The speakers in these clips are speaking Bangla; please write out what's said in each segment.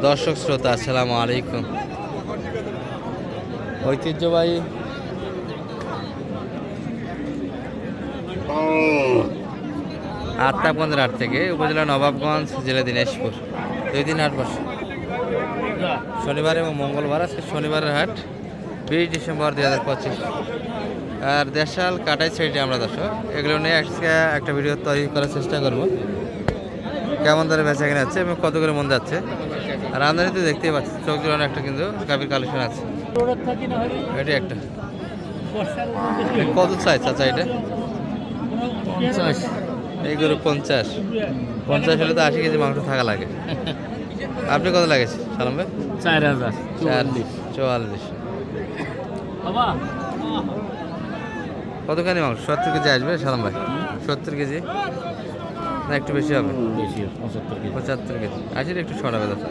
দর্শক শ্রোতা আসসালামু আলাইকুম। ঐতিহ্যবাহী আত্মাপন্দের হাট থেকে উপজেলা নবাবগঞ্জ, জেলা দিনাজপুর 2 দিন হাট বসে শনিবার এবং মঙ্গলবার। আজকে শনিবারের হাট 20 ডিসেম্বর 2025। আর দেশাল কাটাই সাইডে আমরা দর্শক এগুলো নিয়ে আজকে একটা ভিডিও তৈরি করার চেষ্টা করব। কেমন ধরে বেচা কিনে যাচ্ছে এবং কত করে মন যাচ্ছে। আর আমদানিতে দেখতেই পাচ্ছি চোখ জোড়ানো একটা কিন্তু গাভীর কালেকশন আছে। এটি একটা কত চাই চাচা এটা? 50 এইগুলো 50 হলে তো 80 কেজি মাংস থাকা লাগে। আপনি কত লাগেছে সালাম ভাই? 4044। কতখানি মাংস? 70 কেজি আসবে সালাম ভাই? 70 কেজি না একটু বেশি হবে? 75 কেজি আসলে একটু ছড়াবে দাদা।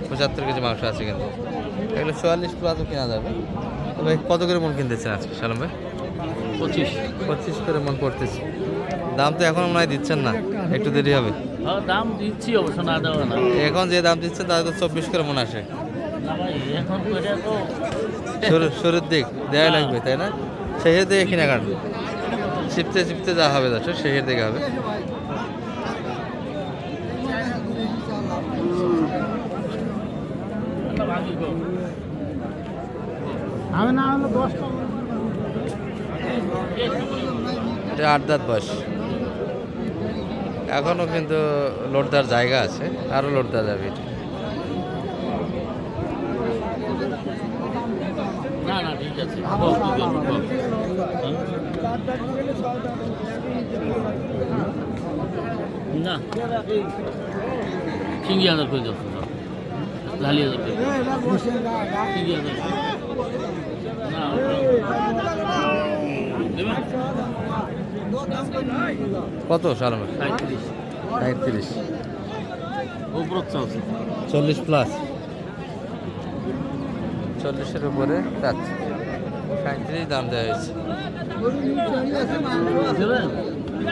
75 কেজি মাংস আছে কিন্তু এগুলো 44 প্লাসও কেনা যাবে। তো ভাই কত করে মন কিনতেছেন আজকে সালাম ভাই? 25 করে মন পড়তেছে। দাম তো এখন মনে হয় দিচ্ছেন না, একটু দেরি হবে। দাম দিচ্ছি অবশ্য, না দেওয়া না। এখন যে দাম দিচ্ছেন তাহলে তো 24 করে মন আসে। এখন শুরুর দিক দেওয়া লাগবে তাই না? শেষের দিকে কিনে কাটবে, চিপতে চিপতে যা হবে দর্শক শেষের দিকে হবে। এটা 8 দাঁত বয়স, এখনো কিন্তু লোড দেওয়ার জায়গা আছে, আরো লোড দেওয়া যাবে এটা। না না ঠিক আছে। না সিঙ্গি 1000 করে যাচ্ছে, লালি 1000 করে সিঙ্গি 1000 না কত সালাম? 35 উপর চলছে 40 প্লাস, 40-এর উপরে যাচ্ছে। 37 দাম দেওয়া হয়েছে।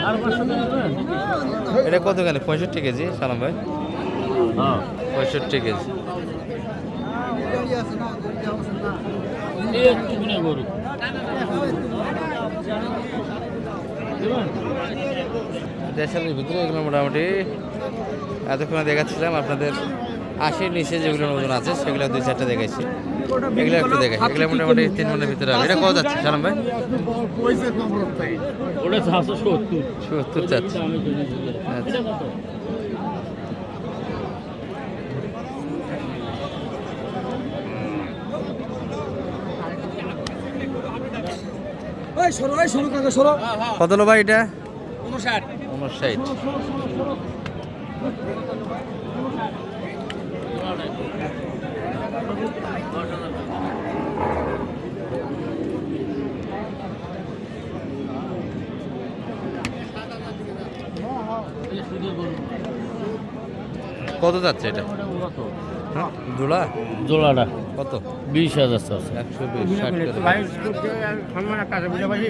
আর 500 দেবেন। এটা কতখানি? 65 কেজি সালাম ভাই? হ্যাঁ 65 কেজি। একটু কিনে গরু দেশের ভিতরে এগুলো মোটামুটি এতক্ষণে দেখাচ্ছিলাম আপনাদের 80-র নিচে যেগুলো ওজন আছে সেগুলো 2-4টা দেখাইছি। এগুলো একটু দেখাই, এগুলো মোটামুটি 3 মনের ভিতরে হবে। এটা কত যাচ্ছে সালাম ভাই? ওটা 770 70 যাচ্ছে। আচ্ছা। কত লো ভাই এটা? 59। কত যাচ্ছে এটা? হ্যাঁ জোড়া? জোড়াটা কত? 20,000 আছে। 120 60 করে।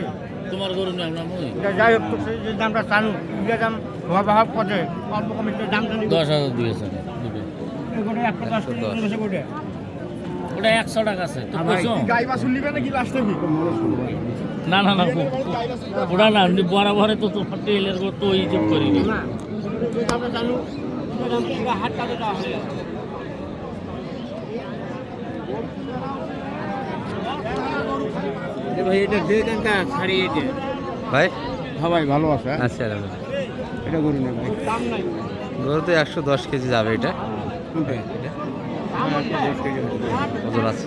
তোমার গরু না আমরা মই যাই হোক তো সেই যে দামটা চালু যে দাম ভাব পথে অল্প কমে দাম 10,000 দিয়েছে এগুলো 110 করে ওটা 100 টাকা আছে তো কইছো? গাই বাছুর নিবে নাকি লাস্টে কি? না না না ওটা না বরাবরে তো তোমার তেলের গো তো এই যে করি না যে দামটা চালু যে দামটা হাট কাটে দেওয়া হবে। ভাই এটা দিয়ে দেন তা ছাড়িয়ে দে ভাই। হ্যাঁ ভাই ভালো আছে। আচ্ছা এটা গরু নেই ভাই, দাম নাই। গরু তো 110 কেজি যাবে এটা। কোনটা? ওজন আছে।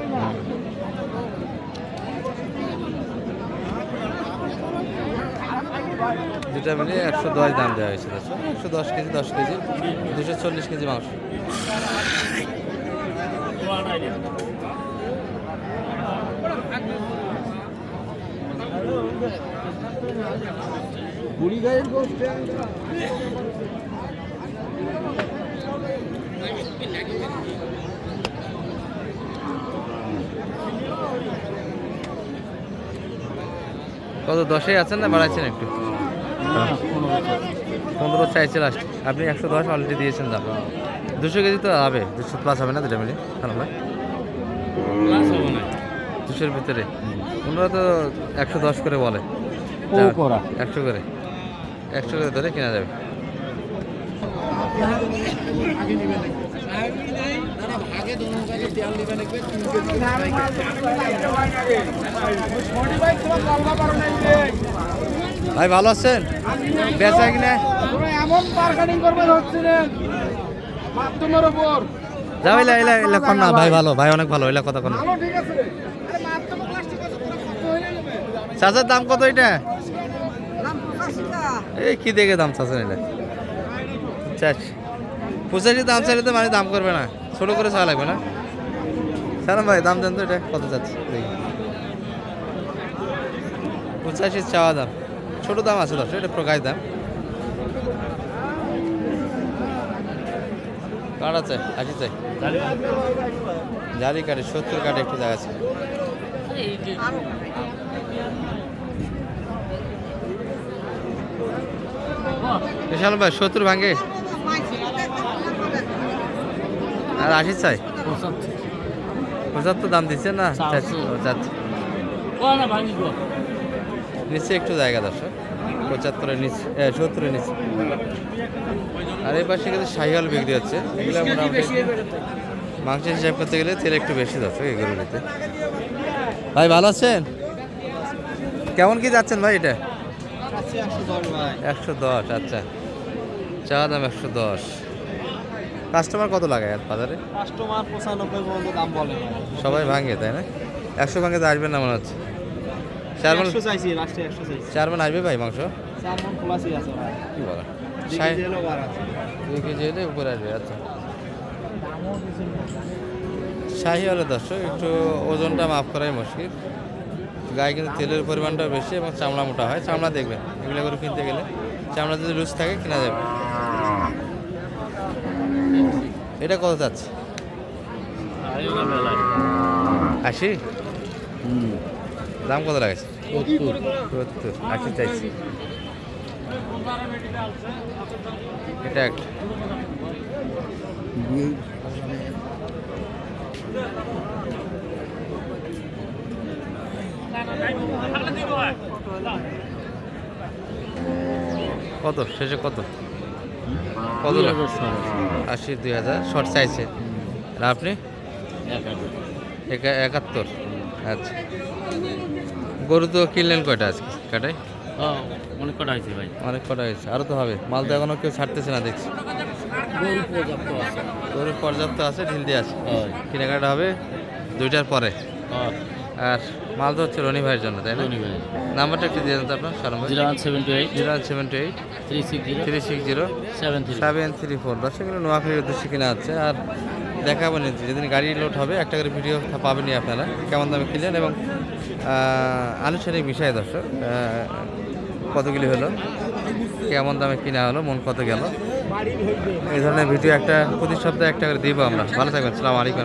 দুটা মিলিয়ে 110 দাম দেওয়া হয়েছে। 110 কেজি, 10 কেজি 240 কেজি মাংস। বুড়ি গায়ের গোস্ত কত 10-এ আছেন না বাড়াইছেন একটু? 15 15 চাইছে লাস্ট, আপনি 110 অলরেডি দিয়েছেন দাম। 200 কেজি তো হবে, 200 প্লাস হবে না দুটো মিলে সালাম ভাই? ক্লাস হবে না 200-এর ভিতরে ওনারা তো 110 করে বলে, ও করা 100 করে, 100 করে ধরে কেনা যাবে। ভাই ভালো আছেন? বেচা কিনা এমন মার্কেটিং করবে হচ্ছে না মাধ্যমের উপর যাও, এলা এলা এলা কর না ভাই, ভালো ভাই, অনেক ভালো, এলা কথা কর না। ভালো ঠিক আছে আরে মাধ্যম প্লাস্টিক কত পুরো কত হয়ে যাবে চাচার দাম কত এটা? দাম 85 টাকা এই কি দেখে দাম চাচ্ছেন এটা? 85 দাম চাইলে তো মানে দাম করবে না, ছোট করে চাওয়া লাগবে না। সালাম ভাই দাম দেন তো, এটা কত চাচ্ছে দেখি। 85 চাওয়া দাম, ছোট দাম আছে দশ, এটা প্রকাশ দাম। কাটা চাই 80 চাই, জারি কাটে 70 কাটে একটু জায়গা আছে। সালাম ভাই 70 ভাঙে আর 80 চাই, 75 দাম দিচ্ছে না, চাচ্ছে নিচে একটু জায়গা দর্শক, 75-এর নিচে 70-এর নিচে। আর এই পাশে কিন্তু শাহিওয়াল বিক্রি হচ্ছে, এগুলো মোটামুটি মাংস হিসাব করতে গেলে তেল একটু বেশি দর্শক এগুলোতে। ভাই ভালো আছেন? কেমন কি যাচ্ছেন ভাই এটা? 110, আচ্ছা চা দাম 110। কাস্টমার কত লাগায় আর বাজারে? কাস্টমার 95 পর্যন্ত দাম বলে সবাই ভাঙে তাই না? 100 ভাঙে তো আসবেন না মনে হচ্ছে। 4 মণ চাইছি লাস্টে 100 চাইছি 4 মণ আসবে ভাই মাংস? 4 মণ প্লাসই আছে ভাই কি বলা, 2 কেজি হলো বার আছে 2 কেজি হলে উপরে আসবে। আচ্ছা শাহিওয়ালা দর্শক একটু ওজনটা মাফ করাই মুশকিল, গায়ে কিন্তু তেলের পরিমাণটাও বেশি এবং চামড়া মোটা হয়। চামড়া দেখবেন এগুলো করে কিনতে গেলে, চামড়া যদি লুজ থাকে কেনা যাবে। এটা কত যাচ্ছে? 80? দাম কত লাগাইছে? 70, 80 চাইছি। এটা একটা কত শেষে কত? কত 80, 2000 শর্ট চাইছে। আর আপনি 71? আচ্ছা গরু তো কিনলেন কয়টা আজকে কাটাই? অনেক কটা হয়েছে ভাই, অনেক কটা হয়েছে, আরও তো হবে। মাল তো এখনও কেউ ছাড়তেছে না দেখছি। গরু পর্যাপ্ত আছে, গরু পর্যাপ্ত আছে, ঢিল দিয়ে আছে, কেনাকাটা হবে 2টার পরে। আর মাল তো হচ্ছে রনি ভাইয়ের জন্য তাই না? নাম্বারটা একটু দিয়ে দেন তো আপনার সালাম ভাই। 0178 0178 360 73 734। দর্শকগুলো নোয়াখালীর উদ্দেশ্যে কিনা হচ্ছে। আর দেখাবেন যেদিন গাড়ি লোড হবে একটা করে ভিডিও পাবেনই আপনারা, কেমন দামে কিনলেন এবং আনুষ্ঠানিক বিষয় দর্শক কতগুলি হলো, কেমন দামে কিনা হলো, মন কত গেল, এই ধরনের ভিডিও একটা প্রতি সপ্তাহে একটা করে দিব আমরা। ভালো থাকবেন, আসসালামু আলাইকুম।